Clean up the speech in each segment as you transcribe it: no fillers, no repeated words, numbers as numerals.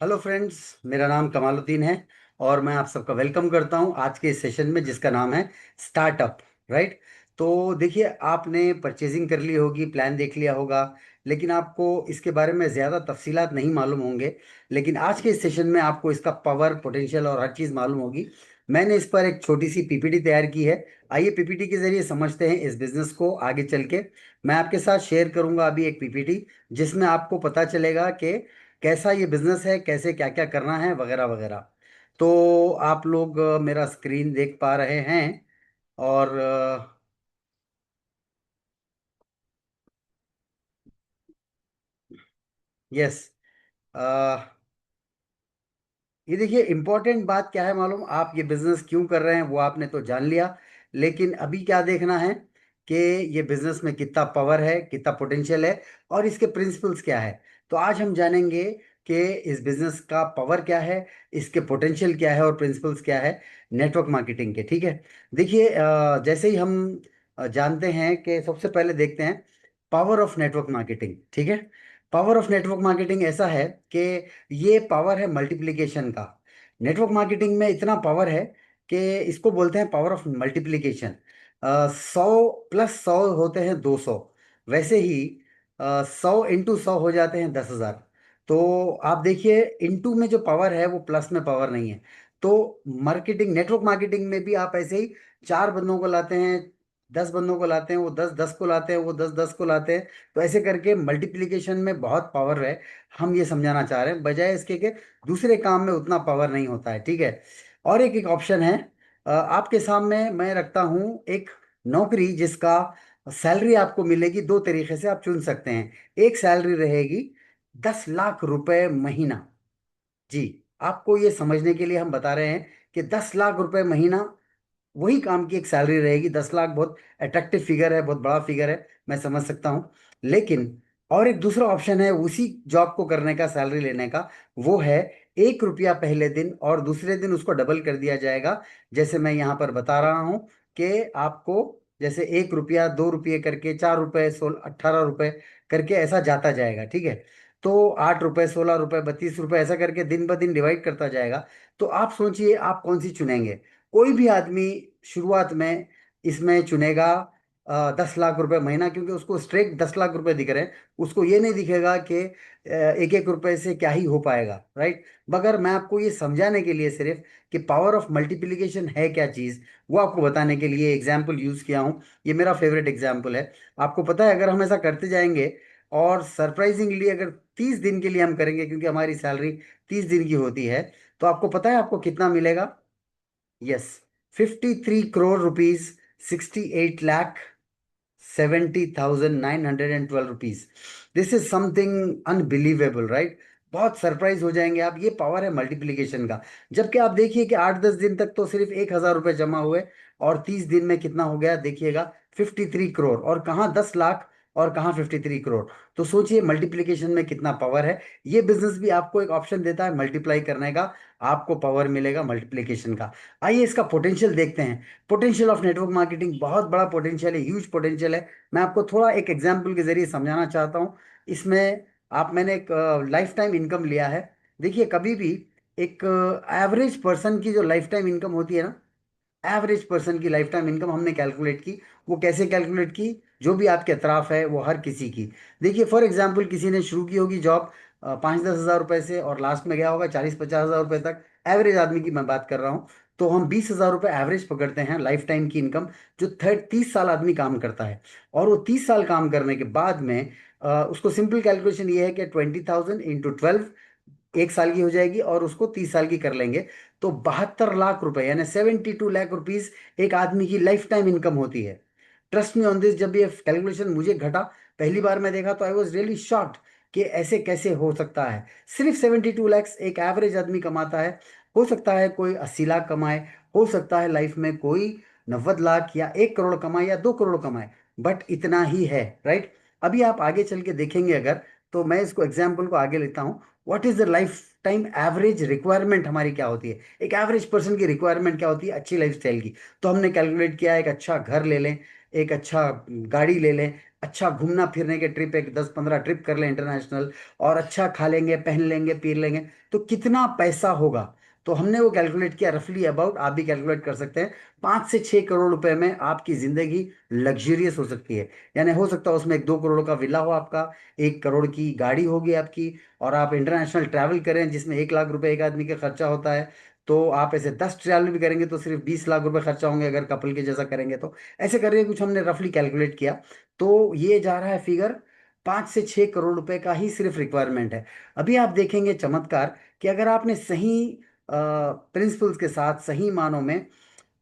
Hello friends. मेरा नाम कमालुद्दीन है और मैं आप सबका वेलकम करता हूं आज के इस सेशन में जिसका नाम है स्टार्टअप। राइट। तो देखिए, आपने परचेजिंग कर ली होगी, प्लान देख लिया होगा, लेकिन आपको इसके बारे में ज़्यादा तफसीलात नहीं मालूम होंगे। लेकिन आज के इस सेशन में आपको इसका पावर, पोटेंशियल और हर चीज़ मालूम होगी। मैंने इस पर एक छोटी सी पीपीटी तैयार की है। आइए पीपीटी के जरिए समझते हैं इस बिज़नेस को आगे चल के। मैं आपके साथ शेयर करूंगा अभी एक पीपीटी जिसमें आपको पता चलेगा कि कैसा ये बिजनेस है, कैसे क्या क्या करना है, वगैरह वगैरह। तो आप लोग मेरा स्क्रीन देख पा रहे हैं। और यस। ये देखिए, इंपॉर्टेंट बात क्या है मालूम, आप ये बिजनेस क्यों कर रहे हैं वो आपने तो जान लिया। लेकिन अभी क्या देखना है कि ये बिजनेस में कितना पावर है, कितना पोटेंशियल है और इसके प्रिंसिपल्स क्या है। तो आज हम जानेंगे कि इस बिजनेस का पावर क्या है, इसके पोटेंशियल क्या है और प्रिंसिपल्स क्या है नेटवर्क मार्केटिंग के। ठीक है। देखिए, जैसे ही हम जानते हैं कि सबसे पहले देखते हैं पावर ऑफ नेटवर्क मार्केटिंग। ठीक है। पावर ऑफ नेटवर्क मार्केटिंग ऐसा है कि ये पावर है मल्टीप्लिकेशन का। नेटवर्क मार्केटिंग में इतना पावर है कि इसको बोलते हैं पावर ऑफ मल्टीप्लिकेशन। 100 + 100 होते हैं 200। वैसे ही 100 × 100 हो जाते हैं 10,000। तो आप देखिए, इनटू में जो पावर है वो प्लस में पावर नहीं है। तो मार्केटिंग, नेटवर्क मार्केटिंग में भी आप ऐसे ही चार बंदों को लाते हैं, 10 बंदों को लाते हैं, वो 10 10 को लाते हैं, वो 10 10 को लाते हैं। तो ऐसे करके मल्टीप्लिकेशन में बहुत पावर है। हम ये समझाना चाह रहे हैं, बजाय इसके कि दूसरे काम में उतना पावर नहीं होता है। ठीक है। और एक एक ऑप्शन है। आपके सामने मैं रखता हूं एक नौकरी जिसका सैलरी आपको मिलेगी, दो तरीके से आप चुन सकते हैं। एक सैलरी रहेगी 10 लाख रुपए महीना। जी। आपको ये समझने के लिए हम बता रहे हैं कि 10 लाख रुपए महीना वही काम की एक सैलरी रहेगी। 10 लाख बहुत अट्रैक्टिव फिगर है, बहुत बड़ा फिगर है, मैं समझ सकता हूँ। लेकिन और एक दूसरा ऑप्शन है उसी जॉब को करने का, सैलरी लेने का। वो है 1 रुपया पहले दिन और दूसरे दिन उसको डबल कर दिया जाएगा। जैसे मैं यहाँ पर बता रहा हूँ कि आपको जैसे 1 रुपया, 2 रुपये करके, 4 रुपये, 18 रुपये करके ऐसा जाता जाएगा। ठीक है। तो 8 रुपये, 16 रुपये, 32 रुपये ऐसा करके दिन ब दिन डिवाइड करता जाएगा। तो आप सोचिए आप कौन सी चुनेंगे। कोई भी आदमी शुरुआत में इसमें चुनेगा 10 लाख रुपए महीना, क्योंकि उसको स्ट्रेट 10 लाख रुपए दिख रहे हैं। उसको ये नहीं दिखेगा कि एक एक रुपए से क्या ही हो पाएगा। राइट। मगर मैं आपको ये समझाने के लिए सिर्फ कि पावर ऑफ मल्टीप्लिकेशन है क्या चीज़, वो आपको बताने के लिए एग्जाम्पल यूज़ किया हूँ। ये मेरा फेवरेट एग्जाम्पल है। आपको पता है, अगर हम ऐसा करते जाएंगे और सरप्राइजिंगली अगर 30 दिन के लिए हम करेंगे, क्योंकि हमारी सैलरी 30 दिन की होती है, तो आपको पता है आपको कितना मिलेगा। Yes. 53 crore rupees, 68,70,912 rupees. This is something unbelievable, right. बहुत सरप्राइज हो जाएंगे आप। ये पावर है मल्टीप्लिकेशन का। जबकि आप देखिए कि 8 10 दिन तक तो सिर्फ 1,000 रुपये जमा हुए और 30 दिन में कितना हो गया देखिएगा, 53 करोड़। और कहाँ 10 लाख और कहाँ 53 करोड़। तो सोचिए मल्टीप्लिकेशन में कितना पावर है। ये बिजनेस भी आपको एक ऑप्शन देता है मल्टीप्लाई करने का। आपको पावर मिलेगा मल्टीप्लिकेशन का। आइए इसका पोटेंशियल देखते हैं। पोटेंशियल ऑफ नेटवर्क मार्केटिंग बहुत बड़ा पोटेंशियल है, ह्यूज पोटेंशियल है। मैं आपको थोड़ा एक एग्जांपल के जरिए समझाना चाहता हूँ। इसमें आप मैंने एक लाइफ टाइम इनकम लिया है। देखिए, कभी भी एक एवरेज पर्सन की जो लाइफ टाइम इनकम होती है ना, एवरेज पर्सन की लाइफ टाइम इनकम हमने कैलकुलेट की। वो कैसे कैलकुलेट की, जो भी आपके अतराफ है वो हर किसी की। देखिए, फॉर एग्जांपल किसी ने शुरू की होगी जॉब 5 10 हज़ार रुपए से और लास्ट में गया होगा 40 50 हज़ार रुपए तक। एवरेज आदमी की मैं बात कर रहा हूँ। तो हम 20 हज़ार रुपए एवरेज पकड़ते हैं लाइफ टाइम की इनकम, जो 30 साल आदमी काम करता है। और वो 30 साल काम करने के बाद में उसको सिंपल कैलकुलेशन ये है कि 20,000 × 12 एक साल की हो जाएगी और उसको 30 साल की कर लेंगे। तो 72 लाख रुपए यानी 72 लाख रुपीज एक आदमी की लाइफ टाइम इनकम होती है। ट्रस्ट मी ऑन दिस, जब ये कैलकुलेशन मुझे घटा, पहली बार मैं देखा तो आई वॉज रियली शॉक्ड कि ऐसे कैसे हो सकता है। सिर्फ 72 लैक्स एक एवरेज आदमी कमाता है। हो सकता है कोई 80 लाख कमाए, हो सकता है लाइफ में कोई 90 लाख या 1 करोड़ कमाए या 2 करोड़ कमाए, बट इतना ही है। राइट। अभी आप आगे चल के देखेंगे अगर, तो मैं इसको एग्जाम्पल को आगे लेता हूँ। What is the life time average requirement हमारी क्या होती है, एक एवरेज पर्सन की रिक्वायरमेंट क्या होती है अच्छी लाइफ स्टाइल की। तो हमने कैलकुलेट किया, एक अच्छा घर ले लें, एक अच्छा गाड़ी ले लें, अच्छा घूमना फिरने के ट्रिप, एक 10-15 ट्रिप कर लें इंटरनेशनल, और अच्छा खा लेंगे, पहन लेंगे, पी लेंगे, तो कितना पैसा होगा। तो हमने वो कैलकुलेट किया रफली अबाउट, आप भी कैलकुलेट कर सकते हैं, 5 से 6 करोड़ रुपए में आपकी जिंदगी लग्जरियस हो सकती है। यानी हो सकता है उसमें एक 2 करोड़ का विला हो आपका, 1 करोड़ की गाड़ी होगी आपकी, और आप इंटरनेशनल ट्रैवल करें जिसमें 1 लाख रुपए एक आदमी का खर्चा होता है। तो आप ऐसे 10 ट्रैवल भी करेंगे तो सिर्फ 20 लाख रुपए खर्चा होंगे, अगर कपल के जैसा करेंगे तो। ऐसे करके कुछ हमने रफली कैलकुलेट किया। तो ये जा रहा है फिगर, 5 से 6 करोड़ रुपए का ही सिर्फ रिक्वायरमेंट है। अभी आप देखेंगे चमत्कार, कि अगर आपने सही प्रिंसिपल्स के साथ, सही मानों में,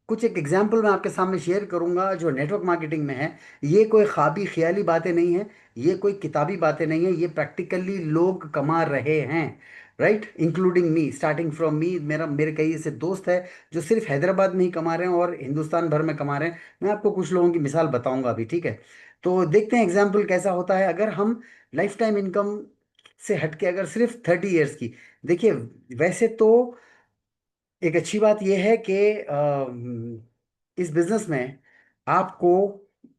कुछ एक एग्जाम्पल मैं आपके सामने शेयर करूंगा जो नेटवर्क मार्केटिंग में है। ये कोई ख्वाबी ख्याली बातें नहीं है, ये कोई किताबी बातें नहीं है, ये प्रैक्टिकली लोग कमा रहे हैं, right, including me, starting from me. मेरे कई ऐसे दोस्त हैं जो सिर्फ हैदराबाद में ही कमा रहे हैं और हिंदुस्तान भर में कमा रहे हैं। मैं आपको कुछ लोगों की मिसाल बताऊंगा अभी, ठीक है। तो देखते हैं एग्जाम्पल कैसा होता है अगर हम लाइफ टाइम इनकम से हटके अगर सिर्फ 30 ईयर्स की। देखिए, वैसे तो एक अच्छी बात यह है कि इस बिजनेस में आपको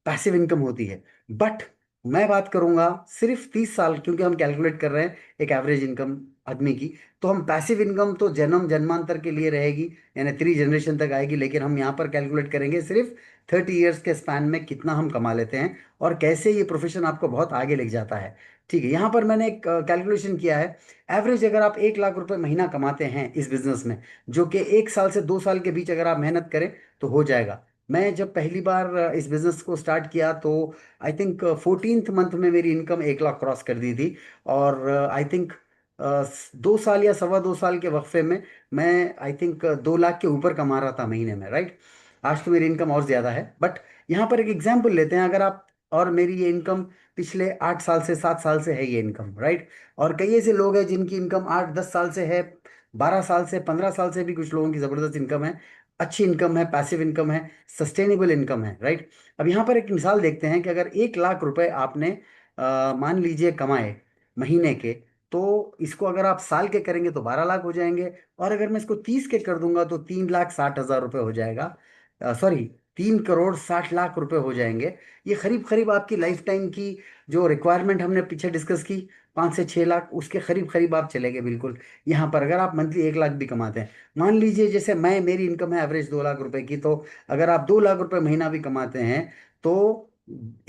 पैसिव इनकम होती है, बट मैं बात करूंगा सिर्फ 30 साल, क्योंकि हम कैलकुलेट कर रहे हैं एक एवरेज इनकम आदमी की। तो हम पैसिव इनकम तो जन्म जन्मांतर के लिए रहेगी, यानी 3 जनरेशन तक आएगी, लेकिन हम यहाँ पर कैलकुलेट करेंगे सिर्फ 30 ईयर्स के स्पैन में कितना हम कमा लेते हैं, और कैसे ये प्रोफेशन आपको बहुत आगे ले जाता है। ठीक है, यहाँ पर मैंने एक कैलकुलेशन किया है। एवरेज अगर आप 1 लाख रुपए महीना कमाते हैं इस बिजनेस में, जो कि 1 साल से 2 साल के बीच अगर आप मेहनत करें तो हो जाएगा। मैं जब पहली बार इस बिजनेस को स्टार्ट किया तो आई थिंक 14th मंथ में मेरी इनकम 1 लाख क्रॉस कर दी थी। और आई थिंक 2 साल या सवा 2 साल के वक्फे में मैं आई थिंक 2 लाख के ऊपर कमा रहा था महीने में, राइट। आज तो मेरी इनकम और ज़्यादा है, बट यहाँ पर एक एग्जाम्पल लेते हैं। अगर आप, और मेरी ये इनकम पिछले 8 साल से 7 साल से है ये इनकम, राइट। और कई ऐसे लोग हैं जिनकी इनकम 8-10 साल से है, 12 साल से, 15 साल से भी कुछ लोगों की ज़बरदस्त इनकम है। अच्छी इनकम है, पैसिव इनकम है, सस्टेनेबल इनकम है, राइट। अब यहाँ पर एक मिसाल देखते हैं कि अगर 1 लाख रुपए आपने मान लीजिए कमाए महीने के, तो इसको अगर आप साल के करेंगे तो 12 लाख हो जाएंगे। और अगर मैं इसको 30 के कर दूंगा तो 3,60,000 रुपये हो जाएगा, सॉरी, 3 करोड़ 60 लाख रुपए हो जाएंगे। ये करीब करीब आपकी लाइफ टाइम की जो रिक्वायरमेंट हमने पीछे डिस्कस की, 5 से 6 लाख, उसके करीब करीब आप चले गए बिल्कुल। यहाँ पर अगर आप मंथली 1 लाख भी कमाते हैं, मान लीजिए जैसे मेरी इनकम है एवरेज 2 लाख रुपए की, तो अगर आप 2 लाख रुपए महीना भी कमाते हैं तो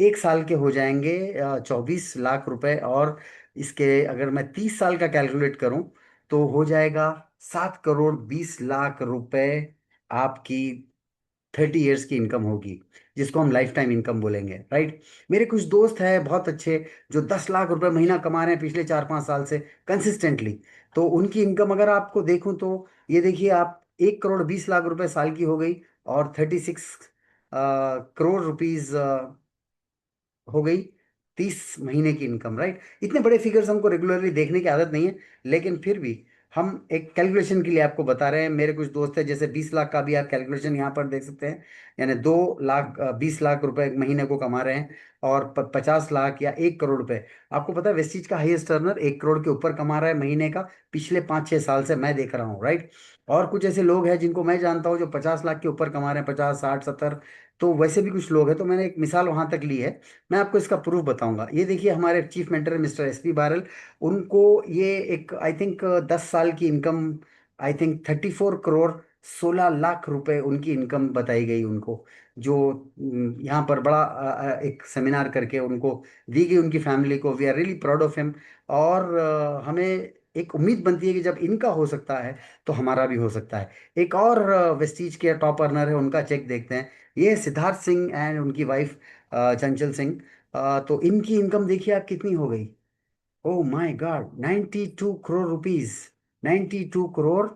1 साल के हो जाएंगे 24 लाख रुपए। और इसके अगर मैं 30 साल का कैलकुलेट करूं तो हो जाएगा 7 करोड़ 20 लाख रुपए आपकी 30 ईयर्स की इनकम होगी, जिसको हम लाइफ टाइम इनकम बोलेंगे, राइट। मेरे कुछ दोस्त हैं बहुत अच्छे जो 10 लाख रुपए महीना कमा रहे हैं पिछले 4-5 साल से कंसिस्टेंटली। तो उनकी इनकम अगर आपको देखूं तो ये देखिए आप, 1 करोड़ 20 लाख रुपए साल की हो गई, और 36 करोड़ रुपीज हो गई 30 महीने की इनकम, राइट। इतने बड़े फिगर्स हमको रेगुलरली देखने की आदत नहीं है, लेकिन फिर भी हम एक कैलकुलेशन के लिए आपको बता रहे हैं। मेरे कुछ दोस्त हैं, जैसे 20 लाख का भी आप कैलकुलेशन यहाँ पर देख सकते हैं, यानी 2 लाख 20 लाख रुपए महीने को कमा रहे हैं, और 50 लाख या 1 करोड़ रुपए। आपको पता है वेस्टीज का हाईएस्ट टर्नर 1 करोड़ के ऊपर कमा रहा है महीने का, पिछले 5-6 साल से मैं देख रहा हूँ, राइट। और कुछ ऐसे लोग हैं जिनको मैं जानता हूँ जो 50 लाख के ऊपर कमा रहे हैं, 50, 60, 70। तो वैसे भी कुछ लोग हैं, तो मैंने एक मिसाल वहां तक ली है। मैं आपको इसका प्रूफ बताऊंगा। ये देखिए हमारे चीफ मेंटर है मिस्टर एस पी बारल। उनको ये एक आई थिंक 10 साल की income, I think 34 crore 16 lakh रुपए उनकी इनकम बताई गई उनको, जो यहाँ पर बड़ा एक सेमिनार करके उनको दी गई उनकी फैमिली को। We are really proud of him. और हमें एक उम्मीद बनती है कि जब इनका हो सकता है तो हमारा भी हो सकता है। एक और वेस्टीज के टॉप अर्नर है, उनका चेक देखते हैं। ये सिद्धार्थ सिंह एंड उनकी वाइफ चंचल सिंह। तो इनकी इनकम देखिए आप कितनी हो गई। Oh my God, 92 crore rupees, 92 crore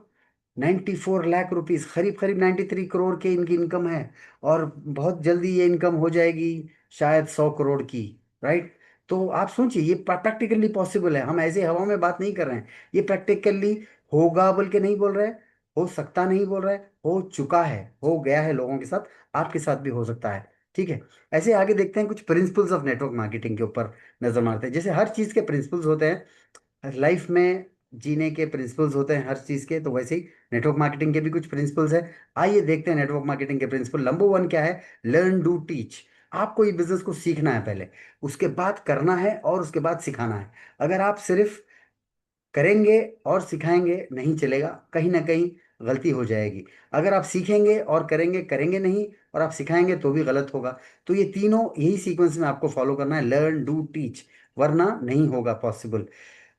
94 lakh rupees, करीब करीब 93 करोड़ के इनकी इनकम है। और बहुत जल्दी ये इनकम हो जाएगी शायद 100 करोड़ की, राइट। तो आप सोचिए, ये प्रैक्टिकली पॉसिबल है, हम ऐसे हवा में बात नहीं कर रहे हैं। ये प्रैक्टिकली होगा बोल के नहीं बोल रहे, हो सकता नहीं बोल रहे, हो चुका है, हो गया है लोगों के साथ, आपके साथ भी हो सकता है, ठीक है। ऐसे आगे देखते हैं कुछ प्रिंसिपल्स ऑफ नेटवर्क मार्केटिंग के ऊपर नजर मारते हैं। जैसे हर चीज के प्रिंसिपल्स होते हैं लाइफ में, जीने के प्रिंसिपल्स होते हैं हर चीज के, तो वैसे ही नेटवर्क मार्केटिंग के भी कुछ प्रिंसिपल्स हैं। आइए देखते हैं नेटवर्क मार्केटिंग के प्रिंसिपल। नंबर 1 क्या है? Learn do teach. आपको ये बिजनेस को सीखना है पहले, उसके बाद करना है और उसके बाद सिखाना है। अगर आप सिर्फ करेंगे और सिखाएंगे नहीं चलेगा, कहीं ना कहीं गलती हो जाएगी। अगर आप सीखेंगे और करेंगे, करेंगे नहीं और आप सिखाएंगे तो भी गलत होगा। तो ये तीनों यही सीक्वेंस में आपको फॉलो करना है, लर्न डू टीच, वरना नहीं होगा पॉसिबल।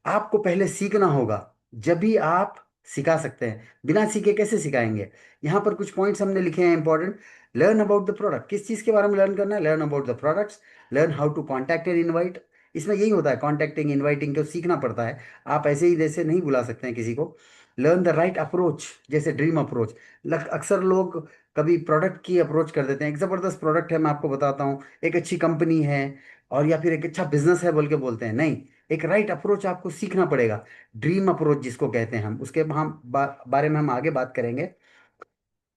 आपको पहले सीखना होगा, जब भी आप सिखा सकते हैं। बिना सीखे कैसे सिखाएंगे? यहाँ पर कुछ पॉइंट्स हमने लिखे हैं important. Learn about the product, किस चीज़ के बारे में लर्न करना है? Learn about the products. Learn how to contact and invite, इसमें यही होता है, कॉन्टैक्टिंग इनवाइटिंग को सीखना पड़ता है। आप ऐसे ही जैसे नहीं बुला सकते हैं किसी को। लर्न द राइट अप्रोच, जैसे ड्रीम अप्रोच। अक्सर लोग कभी प्रोडक्ट की अप्रोच कर देते हैं, एक ज़बरदस्त प्रोडक्ट है मैं आपको बताता हूँ, एक अच्छी कंपनी है और या फिर एक अच्छा बिजनेस है बोल के बोलते हैं, नहीं। एक राइट अप्रोच आपको सीखना पड़ेगा, ड्रीम अप्रोच जिसको कहते हैं हम, उसके हम बारे में हम आगे बात करेंगे।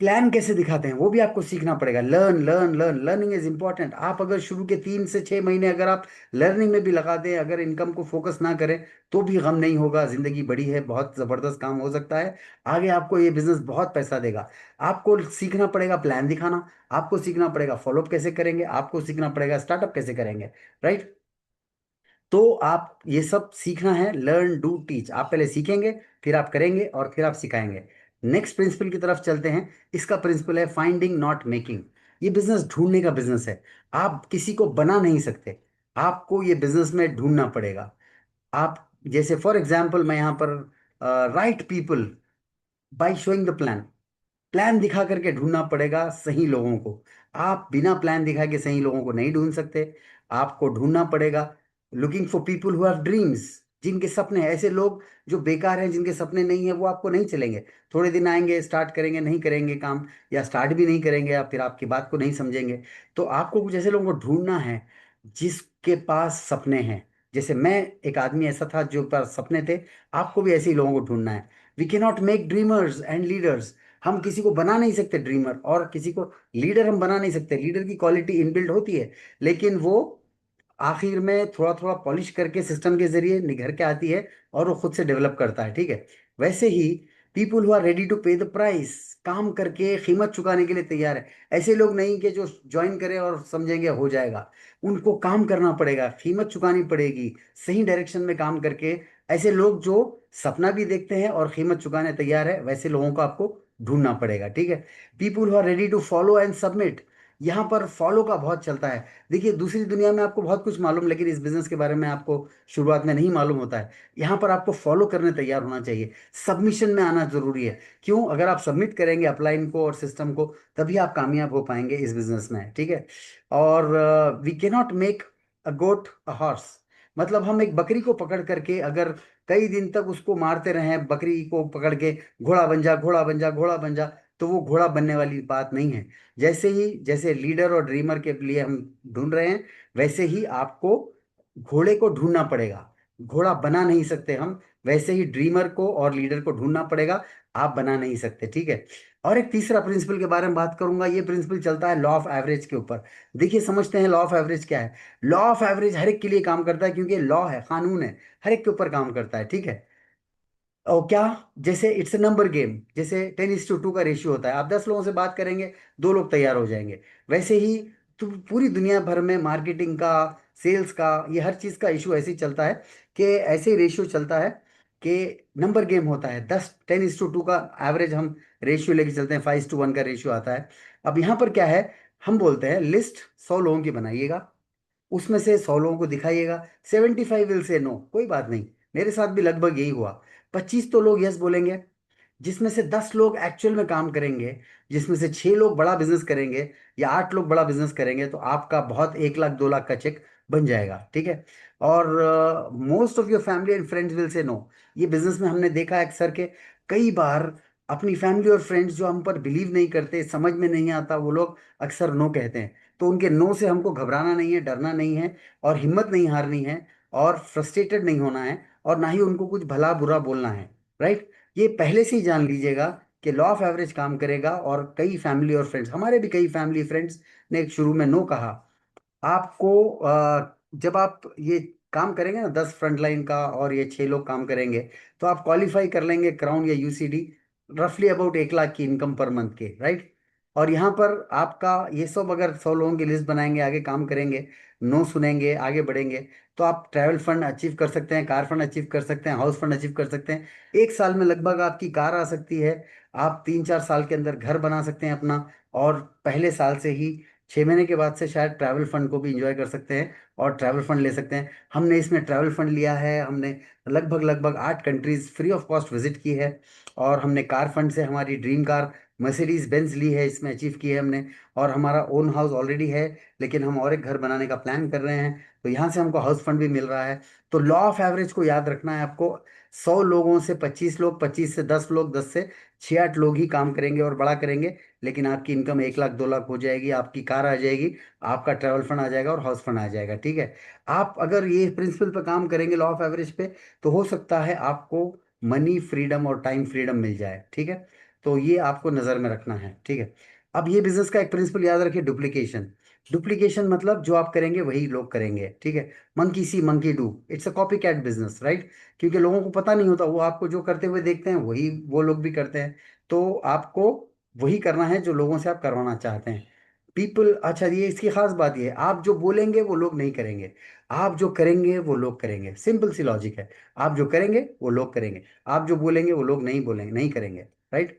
प्लान कैसे दिखाते हैं वो भी आपको सीखना पड़ेगा। Learn learn learn, learning is important. आप अगर शुरू के 3 से 6 महीने अगर आप लर्निंग में भी लगा दें, अगर इनकम को फोकस ना करें, तो भी गम नहीं होगा। जिंदगी बड़ी है, बहुत जबरदस्त काम हो सकता है। आगे आपको ये बिजनेस बहुत पैसा देगा। आपको सीखना पड़ेगा प्लान दिखाना, आपको सीखना पड़ेगा फॉलोअप कैसे करेंगे, आपको सीखना पड़ेगा स्टार्टअप कैसे करेंगे, राइट। तो आप ये सब सीखना है, लर्न डू टीच। आप पहले सीखेंगे, फिर आप करेंगे और फिर आप सिखाएंगे। नेक्स्ट प्रिंसिपल की तरफ चलते हैं। इसका प्रिंसिपल है फाइंडिंग नॉट मेकिंग। ये बिजनेस ढूंढने का बिजनेस है, आप किसी को बना नहीं सकते। आपको ये बिजनेस में ढूंढना पड़ेगा। आप जैसे फॉर एग्जाम्पल मैं यहाँ पर right people by showing the plan, plan दिखा करके ढूंढना पड़ेगा सही लोगों को। आप बिना प्लान दिखा के सही लोगों को नहीं ढूंढ सकते। आपको ढूंढना पड़ेगा looking for people who have dreams, जिनके सपने हैं। ऐसे लोग जो बेकार हैं, जिनके सपने नहीं है, वो आपको नहीं चलेंगे। थोड़े दिन आएंगे, स्टार्ट करेंगे, नहीं करेंगे काम, या स्टार्ट भी नहीं करेंगे, या फिर आपकी बात को नहीं समझेंगे। तो आपको कुछ ऐसे लोगों को ढूंढना है जिसके पास सपने हैं। जैसे मैं एक आदमी ऐसा था जो पास सपने थे, आपको भी ऐसे ही लोगों को ढूंढना है। We can not make dreamers and leaders. हम किसी को बना नहीं सकते ड्रीमर, और किसी को लीडर हम बना नहीं सकते। लीडर की क्वालिटी इनबिल्ट होती है, लेकिन वो आखिर में थोड़ा थोड़ा पॉलिश करके सिस्टम के जरिए निखर के आती है, और वो खुद से डेवलप करता है, ठीक है। वैसे ही people who are ready to pay the price, काम करके कीमत चुकाने के लिए तैयार है। ऐसे लोग नहीं कि जो ज्वाइन करें और समझेंगे हो जाएगा। उनको काम करना पड़ेगा, कीमत चुकानी पड़ेगी, सही डायरेक्शन में काम करके। ऐसे लोग जो सपना भी देखते हैं और कीमत चुकाने तैयार है, वैसे लोगों को आपको ढूंढना पड़ेगा, ठीक है। People who are ready to follow and submit, यहाँ पर फॉलो का बहुत चलता है। देखिए दूसरी दुनिया में आपको बहुत कुछ मालूम, लेकिन इस बिजनेस के बारे में आपको शुरुआत में नहीं मालूम होता है। यहाँ पर आपको फॉलो करने तैयार होना चाहिए, सबमिशन में आना जरूरी है। क्यों? अगर आप सबमिट करेंगे अपलाइन को और सिस्टम को, तभी आप कामयाब हो पाएंगे इस बिजनेस में, ठीक है। और we can not make a goat a horse, मतलब हम एक बकरी को पकड़ करके अगर कई दिन तक उसको मारते रहें, बकरी को पकड़ के घोड़ा बन जा, घोड़ा बन जा, घोड़ा बन जा, तो वो घोड़ा बनने वाली बात नहीं है। जैसे ही जैसे लीडर और ड्रीमर के लिए हम ढूंढ रहे हैं, वैसे ही आपको घोड़े को ढूंढना पड़ेगा। घोड़ा बना नहीं सकते हम, वैसे ही ड्रीमर को और लीडर को ढूंढना पड़ेगा। आप बना नहीं सकते, ठीक है। और एक तीसरा प्रिंसिपल के बारे में बात करूंगा। ये प्रिंसिपल चलता है लॉ ऑफ एवरेज के ऊपर। देखिए समझते हैं लॉ ऑफ एवरेज क्या है। लॉ ऑफ एवरेज हर एक के लिए काम करता है, क्योंकि लॉ है, कानून है, हर एक के ऊपर काम करता है, ठीक है। और क्या, जैसे इट्स ए नंबर गेम, जैसे 10:2 का रेशियो होता है। आप 10 लोगों से बात करेंगे, 2 लोग तैयार हो जाएंगे। वैसे ही तो पूरी दुनिया भर में मार्केटिंग का, सेल्स का, ये हर चीज़ का इशू ऐसे ही चलता है कि ऐसे ही रेशियो चलता है कि नंबर गेम होता है। 10 10:2 का एवरेज हम रेशियो लेके चलते हैं, 5:1 का रेशियो आता है। अब यहाँ पर क्या है, हम बोलते हैं लिस्ट 100 लोगों की बनाइएगा, उसमें से 100 लोगों को दिखाइएगा। 75 विल से नो, कोई बात नहीं, मेरे साथ भी लगभग यही हुआ। 25 तो लोग यस बोलेंगे, जिसमें से 10 लोग एक्चुअल में काम करेंगे, जिसमें से 6 लोग बड़ा बिजनेस करेंगे, या 8 लोग बड़ा बिजनेस करेंगे, तो आपका बहुत 1 लाख 2 लाख का चेक बन जाएगा, ठीक है। और most of your family and friends will say no. ये बिजनेस में हमने देखा है अक्सर के, कई बार अपनी फैमिली और फ्रेंड्स जो हम पर बिलीव नहीं करते, समझ में नहीं आता, वो लोग अक्सर नो कहते हैं। तो उनके नो से हमको घबराना नहीं है, डरना नहीं है, और हिम्मत नहीं हारनी है, और फ्रस्ट्रेटेड नहीं होना है, और ना ही उनको कुछ भला बुरा बोलना है, राइट। ये पहले से ही जान लीजिएगा कि लॉ ऑफ एवरेज काम करेगा। और कई फैमिली और फ्रेंड्स, हमारे भी कई फैमिली फ्रेंड्स ने शुरू में नो कहा। आपको जब आप ये काम करेंगे ना, 10 फ्रंटलाइन का और ये 6 लोग काम करेंगे, तो आप क्वालिफाई कर लेंगे क्राउन या यूसीडी, रफली अबाउट 1 लाख की इनकम पर मंथ के, राइट। और यहाँ पर आपका ये सब अगर 100 लोगों की लिस्ट बनाएंगे, आगे काम करेंगे, नो सुनेंगे, आगे बढ़ेंगे, तो आप ट्रैवल फंड अचीव कर सकते हैं, कार फंड अचीव कर सकते हैं, हाउस फंड अचीव कर सकते हैं। एक साल में लगभग आपकी कार आ सकती है। आप 3-4 साल के अंदर घर बना सकते हैं अपना। और पहले साल से ही 6 महीने के बाद से शायद ट्रैवल फंड को भी इंजॉय कर सकते हैं और ट्रैवल फंड ले सकते हैं। हमने इसमें ट्रैवल फंड लिया है, हमने लगभग लगभग 8 countries free of cost visit की है। और हमने कार फंड से हमारी ड्रीम कार मर्सिडीज बेंज ली है, इसमें अचीव की है हमने। और हमारा ओन हाउस ऑलरेडी है, लेकिन हम और एक घर बनाने का प्लान कर रहे हैं, तो यहाँ से हमको हाउस फंड भी मिल रहा है। तो लॉ ऑफ एवरेज को याद रखना है आपको। 100 लोगों से 25 लोग, 25 से 10 लोग, 10 से 6-8 लोग ही काम करेंगे और बड़ा करेंगे। लेकिन आपकी इनकम 1 लाख 2 लाख हो जाएगी, आपकी कार आ जाएगी, आपका ट्रैवल फंड आ जाएगा और हाउस फंड आ जाएगा। ठीक है। आप अगर ये प्रिंसिपल पे काम करेंगे, लॉ ऑफ एवरेज पे, तो हो सकता है आपको मनी फ्रीडम और टाइम फ्रीडम मिल जाए। ठीक है। तो ये आपको नज़र में रखना है। ठीक है। अब ये बिजनेस का एक प्रिंसिपल याद रखिए, डुप्लीकेशन। डुप्लीकेशन मतलब जो आप करेंगे वही लोग करेंगे। ठीक है। Monkey see monkey do, it's a copycat business, right. क्योंकि लोगों को पता नहीं होता, वो आपको जो करते हुए देखते हैं वही वो लोग भी करते हैं। तो आपको वही करना है जो लोगों से आप करवाना चाहते हैं। पीपल, अच्छा ये इसकी खास बात ये है, आप जो बोलेंगे वो लोग नहीं करेंगे, आप जो करेंगे वो लोग करेंगे। सिंपल सी लॉजिक है। आप जो करेंगे वो लोग करेंगे, आप जो बोलेंगे वो लोग नहीं बोलेंगे, नहीं करेंगे, राइट।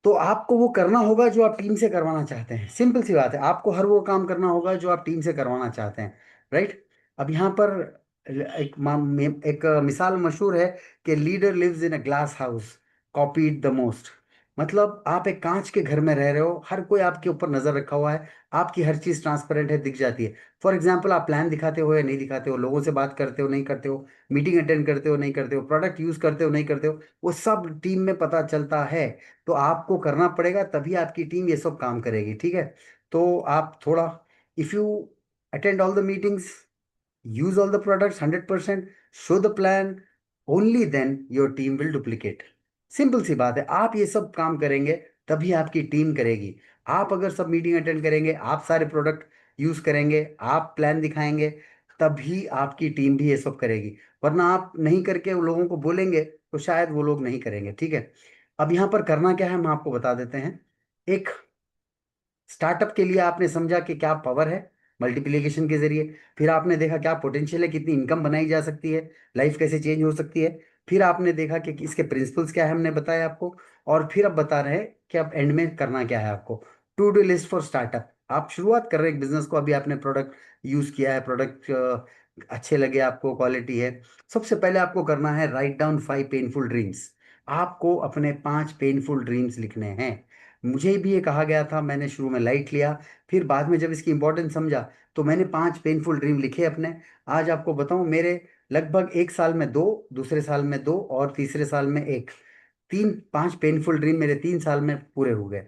तो आपको वो करना होगा जो आप टीम से करवाना चाहते हैं। सिंपल सी बात है, आपको हर वो काम करना होगा जो आप टीम से करवाना चाहते हैं, राइट। अब यहाँ पर एक मिसाल मशहूर है कि leader lives in a glass house, copied the most. मतलब आप एक कांच के घर में रह रहे हो, हर कोई आपके ऊपर नजर रखा हुआ है, आपकी हर चीज ट्रांसपेरेंट है, दिख जाती है। फॉर एग्जाम्पल, आप प्लान दिखाते हो या नहीं दिखाते हो, लोगों से बात करते हो नहीं करते हो, मीटिंग अटेंड करते हो नहीं करते हो, प्रोडक्ट यूज करते हो नहीं करते हो, वो सब टीम में पता चलता है। तो आपको करना पड़ेगा, तभी आपकी टीम ये सब काम करेगी। ठीक है। तो आप थोड़ा, if you attend all the meetings, use all the products 100%, show the plan, only then your team will duplicate। Simple सी बात है, आप ये सब काम करेंगे तभी आपकी टीम करेगी। आप अगर सब मीटिंग अटेंड करेंगे, आप सारे प्रोडक्ट यूज करेंगे, आप प्लान दिखाएंगे, तभी आपकी टीम भी ये सब करेगी। वरना आप नहीं करके उन लोगों को बोलेंगे तो शायद वो लोग नहीं करेंगे। ठीक है। अब यहाँ पर करना क्या है, हम आपको बता देते हैं। एक स्टार्टअप के लिए आपने समझा कि क्या पावर है मल्टीप्लिकेशन के जरिए, फिर आपने देखा क्या पोटेंशियल है, कितनी इनकम बनाई जा सकती है, लाइफ कैसे चेंज हो सकती है। फिर आपने देखा कि इसके प्रिंसिपल्स क्या है, हमने बताया आपको। और फिर अब बता रहे हैं कि अब एंड में करना क्या है आपको। To do list for startup. आप शुरुआत कर रहे हैं एक बिजनेस को, अभी आपने प्रोडक्ट यूज किया है, प्रोडक्ट अच्छे लगे आपको, क्वालिटी है। सबसे पहले आपको करना है राइट डाउन 5 पेनफुल ड्रीम्स। आपको अपने 5 पेनफुल ड्रीम्स लिखने हैं। मुझे भी ये कहा गया था, मैंने शुरू में लाइट लिया, फिर बाद में जब इसकी इंपॉर्टेंस समझा तो मैंने 5 पेनफुल ड्रीम लिखे अपने। आज आपको बताऊं, मेरे लगभग एक साल में दो, दूसरे साल में दो और तीसरे साल में एक, तीन 5 पेनफुल ड्रीम मेरे 3 साल में पूरे हो गए।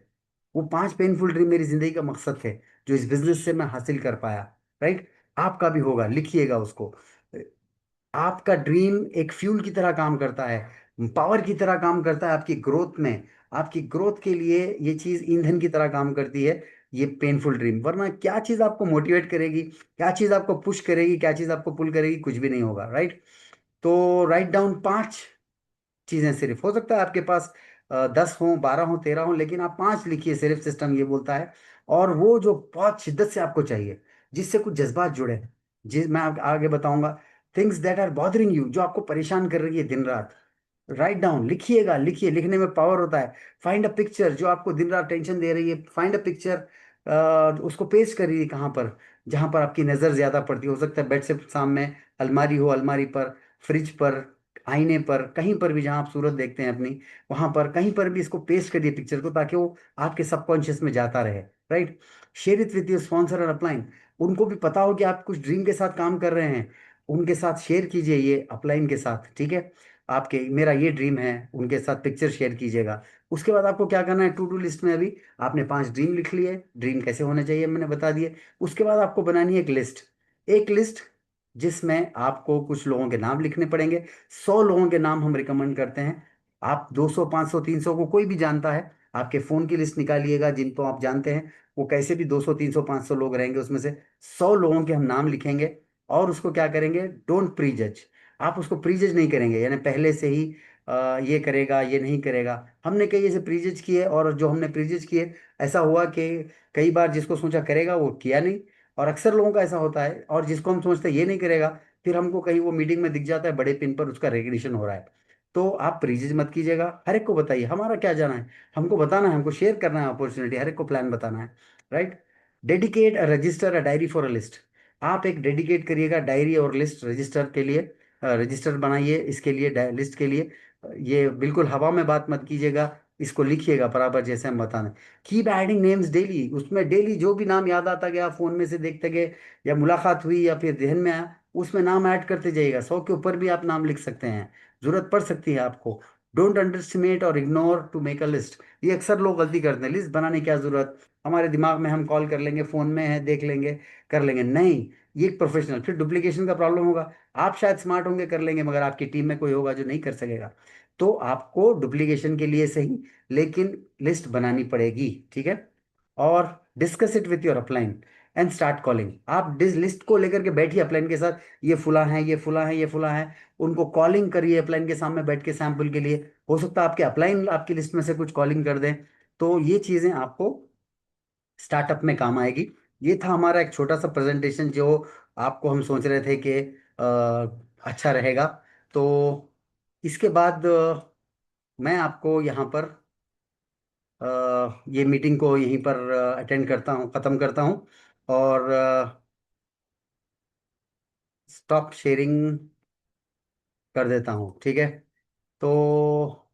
वो 5 पेनफुल ड्रीम मेरी जिंदगी का मकसद थे, जो इस बिजनेस से मैं हासिल कर पाया, राइट। आपका भी होगा, लिखिएगा उसको। आपका ड्रीम एक फ्यूल की तरह काम करता है, पावर की तरह काम करता है आपकी ग्रोथ में। आपकी ग्रोथ के लिए ये चीज ईंधन की तरह काम करती है, ये पेनफुल ड्रीम। वरना क्या चीज आपको मोटिवेट करेगी, क्या चीज आपको पुश करेगी, क्या चीज आपको पुल करेगी, कुछ भी नहीं होगा, राइट। तो राइट डाउन 5 चीजें, सिर्फ हो सकता है आपके पास 10 हो, 12 हो, 13 हो, लेकिन आप 5 लिखिए, सिर्फ सिस्टम ये बोलता है। और वो जो बहुत शिद्दत से आपको चाहिए, जिससे कुछ जज्बात जुड़े, जिस मैं आगे बताऊंगा। Things that are bothering you, जो आपको परेशान कर रही है दिन रात, राइट डाउन, लिखिएगा। लिखिए, लिखने में पावर होता है। फाइंड अ पिक्चर, जो आपको दिन रात टेंशन दे रही है, फाइंड अ पिक्चर। उसको पेस्ट करिए कहाँ पर, जहाँ पर आपकी नज़र ज्यादा पड़ती हो सकता है बेड से सामने, अलमारी हो, अलमारी पर, फ्रिज पर, आईने पर, कहीं पर भी जहाँ आप सूरत देखते हैं अपनी, वहां पर कहीं पर भी इसको पेस्ट करिए पिक्चर को, ताकि वो आपके सबकॉन्शियस में जाता रहे, right. Share it with your sponsor और अपलाइन। उनको भी पता हो कि आप कुछ ड्रीम के साथ काम कर रहे हैं, उनके साथ शेयर कीजिए ये अपलाइन के साथ। ठीक है। आपके, मेरा ये ड्रीम है, उनके साथ पिक्चर शेयर कीजिएगा। उसके बाद आपको क्या करना है, टू डू लिस्ट में अभी आपने 5 ड्रीम लिख लिए, ड्रीम कैसे होने चाहिए मैंने बता दिए। उसके बाद आपको बनानी है एक लिस्ट, एक लिस्ट जिसमें आपको कुछ लोगों के नाम लिखने पड़ेंगे। 100 लोगों के नाम हम रिकमेंड करते हैं। आप 200, 500, 300 को कोई भी जानता है, आपके फोन की लिस्ट निकालिएगा जिनको आप जानते हैं, वो कैसे भी 200, 300, 500 लोग रहेंगे, उसमें से 100 लोगों के हम नाम लिखेंगे। और उसको क्या करेंगे, डोंट प्री जज। आप उसको प्रीजज नहीं करेंगे, यानी पहले से ही ये करेगा ये नहीं करेगा। हमने कई ऐसे प्रीजज किए, और जो हमने प्रीजज किए ऐसा हुआ कि कई बार जिसको सोचा करेगा वो किया नहीं। और अक्सर लोगों का ऐसा होता है, और जिसको हम सोचते हैं ये नहीं करेगा, फिर हमको कहीं वो मीटिंग में दिख जाता है बड़े पिन पर उसका रिकग्निशन हो रहा है। तो आप प्रीजज मत कीजिएगा, हर एक को बताइए, हमारा क्या जाना है, हमको बताना है, हमको शेयर करना है अपॉर्चुनिटी, हर एक को प्लान बताना है, right. Dedicate a resistor a diary for a list. आप एक डेडिकेट करिएगा डायरी और लिस्ट रजिस्टर के लिए, रजिस्टर बनाइए इसके लिए, लिस्ट के लिए। ये बिल्कुल हवा में बात मत कीजिएगा, इसको लिखिएगा बराबर जैसे हम बताना। कीप एडिंग नेम्स डेली, उसमें डेली जो भी नाम याद आता गया, फोन में से देखते गए, या मुलाकात हुई या फिर ध्यान में आया, उसमें नाम ऐड करते जाइएगा। 100 के ऊपर भी आप नाम लिख सकते हैं, जरूरत पड़ सकती है आपको। डोंट अंडरस्टिमेट और ignore to make a list. ये अक्सर लोग गलती करते हैं, लिस्ट बनाने की क्या जरूरत, हमारे दिमाग में हम कॉल कर लेंगे, फोन में है देख लेंगे, कर लेंगे, नहीं। ये एक प्रोफेशनल, फिर डुप्लीकेशन का प्रॉब्लम होगा। आप शायद स्मार्ट होंगे कर लेंगे, मगर आपकी टीम में कोई होगा जो नहीं कर सकेगा। तो आपको डुप्लीकेशन के लिए सही, लेकिन लिस्ट बनानी पड़ेगी, ठीक है। और discuss it with your upline and start calling. आप डिस लिस्ट को लेकर के बैठिए अपलाइन के साथ, ये फुला है ये फुला है ये फुला है, उनको कॉलिंग करिए अपलाइन के सामने बैठ के सैंपल के लिए। हो सकता है आपके अपलाइन आपकी लिस्ट में से कुछ कॉलिंग कर दें। तो ये चीजें आपको स्टार्टअप में काम आएगी। ये था हमारा एक छोटा सा प्रेजेंटेशन, जो आपको हम सोच रहे थे कि अच्छा रहेगा। तो इसके बाद मैं आपको यहाँ पर ये मीटिंग को यहीं पर अटेंड करता हूँ, ख़त्म करता हूँ, और स्टॉप शेयरिंग कर देता हूँ, ठीक है। तो